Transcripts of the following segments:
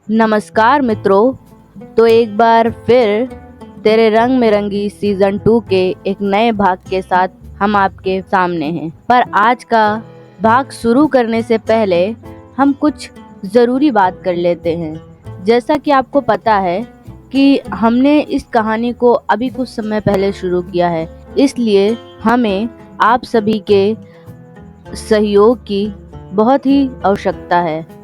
नमस्कार मित्रों। तो एक बार फिर तेरे रंग में रंगी सीजन 2 के एक नए भाग के साथ हम आपके सामने हैं। पर आज का भाग शुरू करने से पहले हम कुछ ज़रूरी बात कर लेते हैं। जैसा कि आपको पता है कि हमने इस कहानी को अभी कुछ समय पहले शुरू किया है, इसलिए हमें आप सभी के सहयोग की बहुत ही आवश्यकता है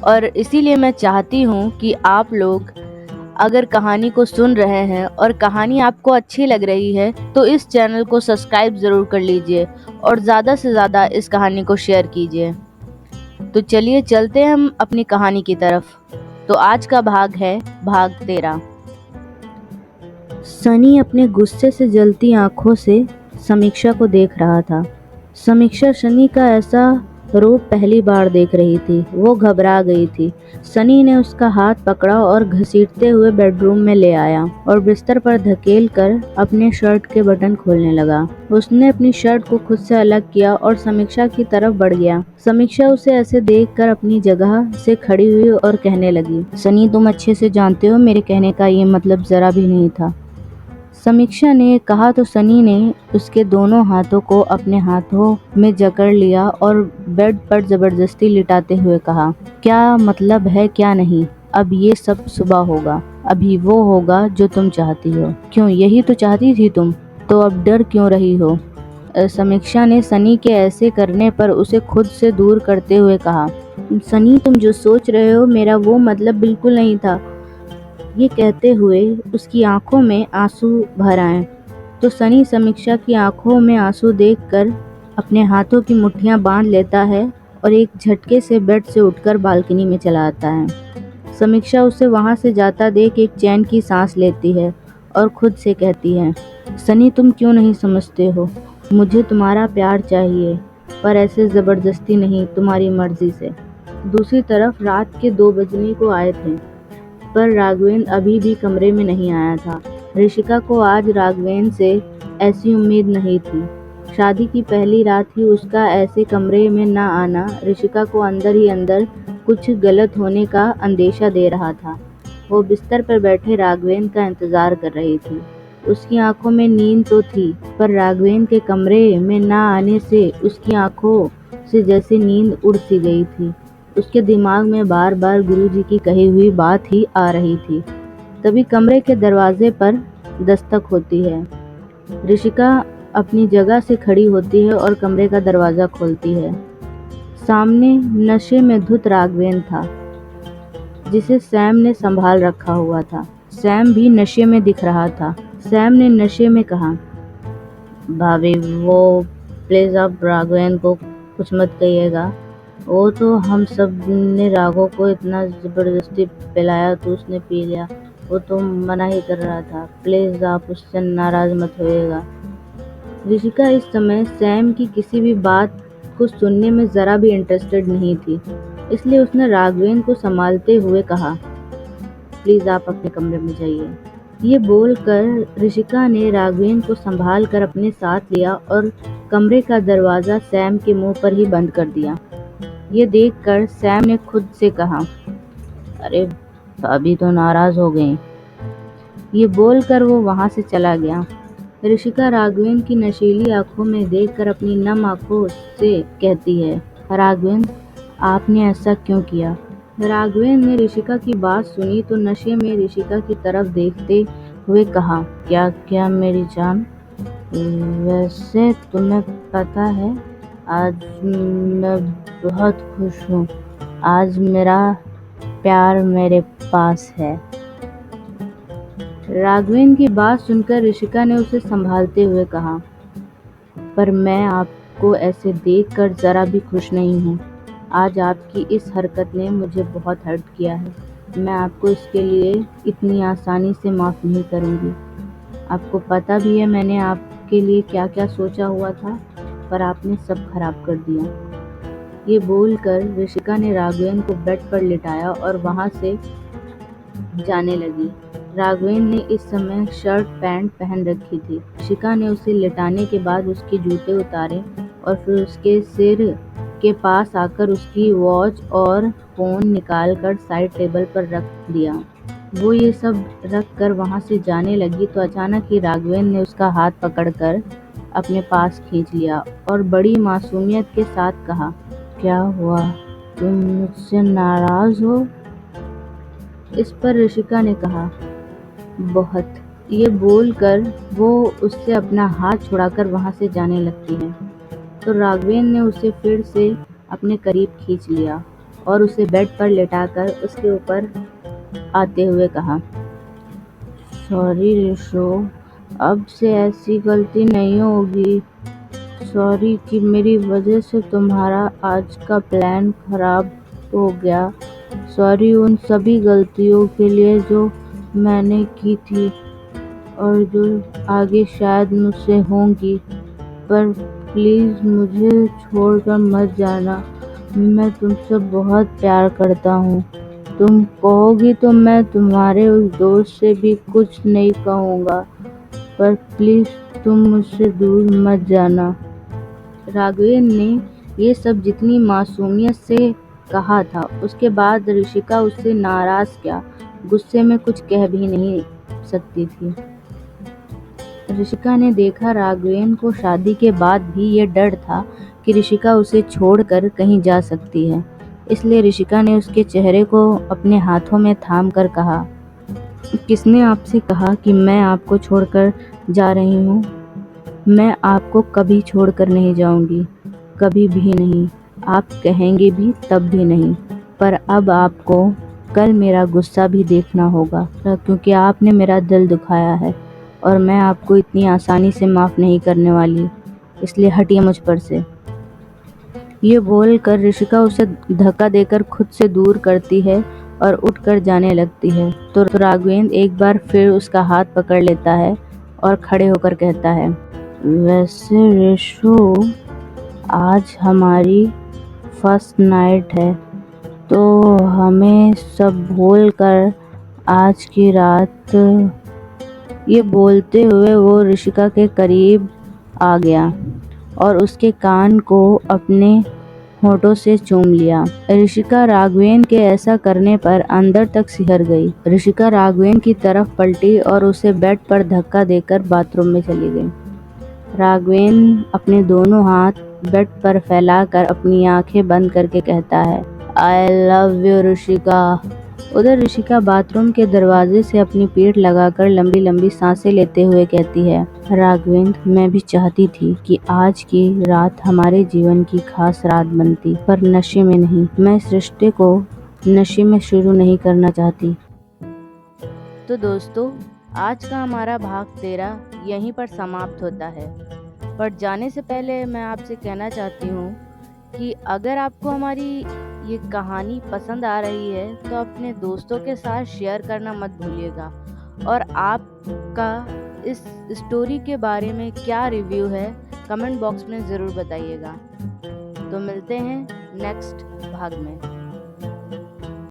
और इसीलिए मैं चाहती हूँ कि आप लोग अगर कहानी को सुन रहे हैं और कहानी आपको अच्छी लग रही है तो इस चैनल को सब्सक्राइब ज़रूर कर लीजिए और ज़्यादा से ज़्यादा इस कहानी को शेयर कीजिए। तो चलिए चलते हैं हम अपनी कहानी की तरफ। तो आज का भाग है भाग 13। सनी अपने गुस्से से जलती आंखों से समीक्षा को देख रहा था। समीक्षा सनी का ऐसा रूप पहली बार देख रही थी। वो घबरा गई थी। सनी ने उसका हाथ पकड़ा और घसीटते हुए बेडरूम में ले आया और बिस्तर पर धकेल कर अपने शर्ट के बटन खोलने लगा। उसने अपनी शर्ट को खुद से अलग किया और समीक्षा की तरफ बढ़ गया। समीक्षा उसे ऐसे देखकर अपनी जगह से खड़ी हुई और कहने लगी, सनी, तुम अच्छे से जानते हो मेरे कहने का ये मतलब जरा भी नहीं था। समीक्षा ने कहा तो सनी ने उसके दोनों हाथों को अपने हाथों में जकड़ लिया और बेड पर जबरदस्ती लिटाते हुए कहा, क्या मतलब है क्या नहीं, अब ये सब सुबह होगा, अभी वो होगा जो तुम चाहती हो। क्यों, यही तो चाहती थी तुम, तो अब डर क्यों रही हो। समीक्षा ने सनी के ऐसे करने पर उसे खुद से दूर करते हुए कहा, सनी, तुम जो सोच रहे हो मेरा वो मतलब बिल्कुल नहीं था। ये कहते हुए उसकी आंखों में आंसू भर आए तो सनी समीक्षा की आंखों में आंसू देखकर अपने हाथों की मुट्ठियां बांध लेता है और एक झटके से बेड से उठकर बालकनी में चला आता है। समीक्षा उसे वहां से जाता देख एक चैन की सांस लेती है और खुद से कहती है, सनी, तुम क्यों नहीं समझते हो, मुझे तुम्हारा प्यार चाहिए, पर ऐसे ज़बरदस्ती नहीं, तुम्हारी मर्जी से। दूसरी तरफ रात के 2 बजने को आए थे पर राघवेंद्र अभी भी कमरे में नहीं आया था। ऋषिका को आज राघवेंद्र से ऐसी उम्मीद नहीं थी। शादी की पहली रात ही उसका ऐसे कमरे में न आना ऋषिका को अंदर ही अंदर कुछ गलत होने का अंदेशा दे रहा था। वो बिस्तर पर बैठे राघवेंद्र का इंतजार कर रही थी। उसकी आंखों में नींद तो थी, पर राघवेंद्र के कमरे में न आने से उसकी आंखों से जैसे नींद उड़ सी गई थी। उसके दिमाग में बार बार गुरुजी की कही हुई बात ही आ रही थी। तभी कमरे के दरवाजे पर दस्तक होती है। ऋषिका अपनी जगह से खड़ी होती है और कमरे का दरवाजा खोलती है। सामने नशे में धुत राघवेंद्र था, जिसे सैम ने संभाल रखा हुआ था। सैम भी नशे में दिख रहा था। सैम ने नशे में कहा, भाभी, वो प्लीज आप राघवेंद्र को कुछ मत कहिएगा, वो तो हम सब ने राघव को इतना जबरदस्ती पिलाया तो उसने पी लिया, वो तो मना ही कर रहा था, प्लीज आप उससे नाराज मत होइएगा। ऋषिका इस समय सैम की किसी भी बात को सुनने में जरा भी इंटरेस्टेड नहीं थी, इसलिए उसने राघवेंद्र को संभालते हुए कहा, प्लीज आप अपने कमरे में जाइए। ये बोलकर ऋषिका ने राघवेंद्र को संभाल कर अपने साथ लिया और कमरे का दरवाजा सैम के मुंह पर ही बंद कर दिया। ये देखकर सैम ने खुद से कहा, अरे भाभी तो नाराज हो गई। ये बोलकर वो वहां से चला गया। ऋषिका राघवेंद्र की नशीली आंखों में देखकर अपनी नम आंखों से कहती है, राघवेंद्र, आपने ऐसा क्यों किया। राघवेंद्र ने ऋषिका की बात सुनी तो नशे में ऋषिका की तरफ देखते हुए कहा, क्या क्या मेरी जान, वैसे तुम्हें पता है आज मैं बहुत खुश हूँ, आज मेरा प्यार मेरे पास है। राघवेंद्र की बात सुनकर ऋषिका ने उसे संभालते हुए कहा, पर मैं आपको ऐसे देखकर जरा भी खुश नहीं हूँ। आज आपकी इस हरकत ने मुझे बहुत हर्ट किया है। मैं आपको इसके लिए इतनी आसानी से माफ़ नहीं करूँगी। आपको पता भी है मैंने आपके लिए क्या क्या सोचा हुआ था, पर आपने सब खराब कर दिया। ये बोलकर ऋषिका ने राघवेंद्र को बेड पर लिटाया और वहां से जाने लगी। राघवेंद्र ने इस समय शर्ट पैंट पहन रखी थी। ऋषिका ने उसे लिटाने के बाद उसके जूते उतारे और फिर उसके सिर के पास आकर उसकी वॉच और फ़ोन निकालकर साइड टेबल पर रख दिया। वो ये सब रख कर वहाँ से जाने लगी तो अचानक ही राघवेंद्र ने उसका हाथ पकड़कर अपने पास खींच लिया और बड़ी मासूमियत के साथ कहा, क्या हुआ, तुम मुझसे नाराज़ हो? इस पर ऋषिका ने कहा, बहुत। ये बोलकर वो उससे अपना हाथ छुड़ाकर वहाँ से जाने लगती है तो राघवेंद्र ने उसे फिर से अपने करीब खींच लिया और उसे बेड पर लेटाकर उसके ऊपर आते हुए कहा, सॉरी ऋषो, अब से ऐसी गलती नहीं होगी। सॉरी कि मेरी वजह से तुम्हारा आज का प्लान खराब हो गया। सॉरी उन सभी गलतियों के लिए जो मैंने की थी और जो आगे शायद मुझसे होंगी, पर प्लीज़ मुझे छोड़कर मत जाना। मैं तुमसे बहुत प्यार करता हूँ। तुम कहोगी तो मैं तुम्हारे उस दोस्त से भी कुछ नहीं कहूँगा, पर प्लीज़ तुम मुझसे दूर मत जाना। राघवेंद्र ने ये सब जितनी मासूमियत से कहा था, उसके बाद ऋषिका उससे नाराज़ क्या, गुस्से में कुछ कह भी नहीं सकती थी। ऋषिका ने देखा राघवेंद्र को शादी के बाद भी ये डर था कि ऋषिका उसे छोड़कर कहीं जा सकती है, इसलिए ऋषिका ने उसके चेहरे को अपने हाथों में थाम कर कहा, किसने आपसे कहा कि मैं आपको छोड़कर जा रही हूँ? मैं आपको कभी छोड़कर नहीं जाऊंगी, कभी भी नहीं। आप कहेंगे भी तब भी नहीं। पर अब आपको कल मेरा गुस्सा भी देखना होगा, क्योंकि आपने मेरा दिल दुखाया है और मैं आपको इतनी आसानी से माफ़ नहीं करने वाली, इसलिए हटिए मुझ पर से। ये बोलकर ऋषिका उसे धक्का देकर खुद से दूर करती है और उठकर जाने लगती है तो राघवेंद्र एक बार फिर उसका हाथ पकड़ लेता है और खड़े होकर कहता है, वैसे ऋषु, आज हमारी फर्स्ट नाइट है तो हमें सब भूल कर आज की रात। ये बोलते हुए वो ऋषिका के करीब आ गया और उसके कान को अपने होठों से चूम लिया। ऋषिका राघवेंद्र के ऐसा करने पर अंदर तक सिहर गई। ऋषिका राघवेंद्र की तरफ पलटी और उसे बेड पर धक्का देकर बाथरूम में चली गई। राघवेंद्र अपने दोनों हाथ बेड पर फैलाकर अपनी आंखें बंद करके कहता है, आई लव यू ऋषिका। उधर ऋषिका बाथरूम के दरवाजे से अपनी पीठ लगाकर लंबी लंबी सांसें लेते हुए कहती है, राघवेंद्र, मैं भी चाहती थी कि आज की रात हमारे जीवन की खास रात बनती, पर नशे में नहीं। मैं इस रिश्ते को नशे में शुरू नहीं करना चाहती। तो दोस्तों, आज का हमारा भाग 13 यहीं पर समाप्त होता है। पर जाने से पहले मैं आपसे कहना चाहती हूँ कि अगर आपको हमारी ये कहानी पसंद आ रही है तो अपने दोस्तों के साथ शेयर करना मत भूलिएगा और आपका इस स्टोरी के बारे में क्या रिव्यू है कमेंट बॉक्स में ज़रूर बताइएगा। तो मिलते हैं नेक्स्ट भाग में।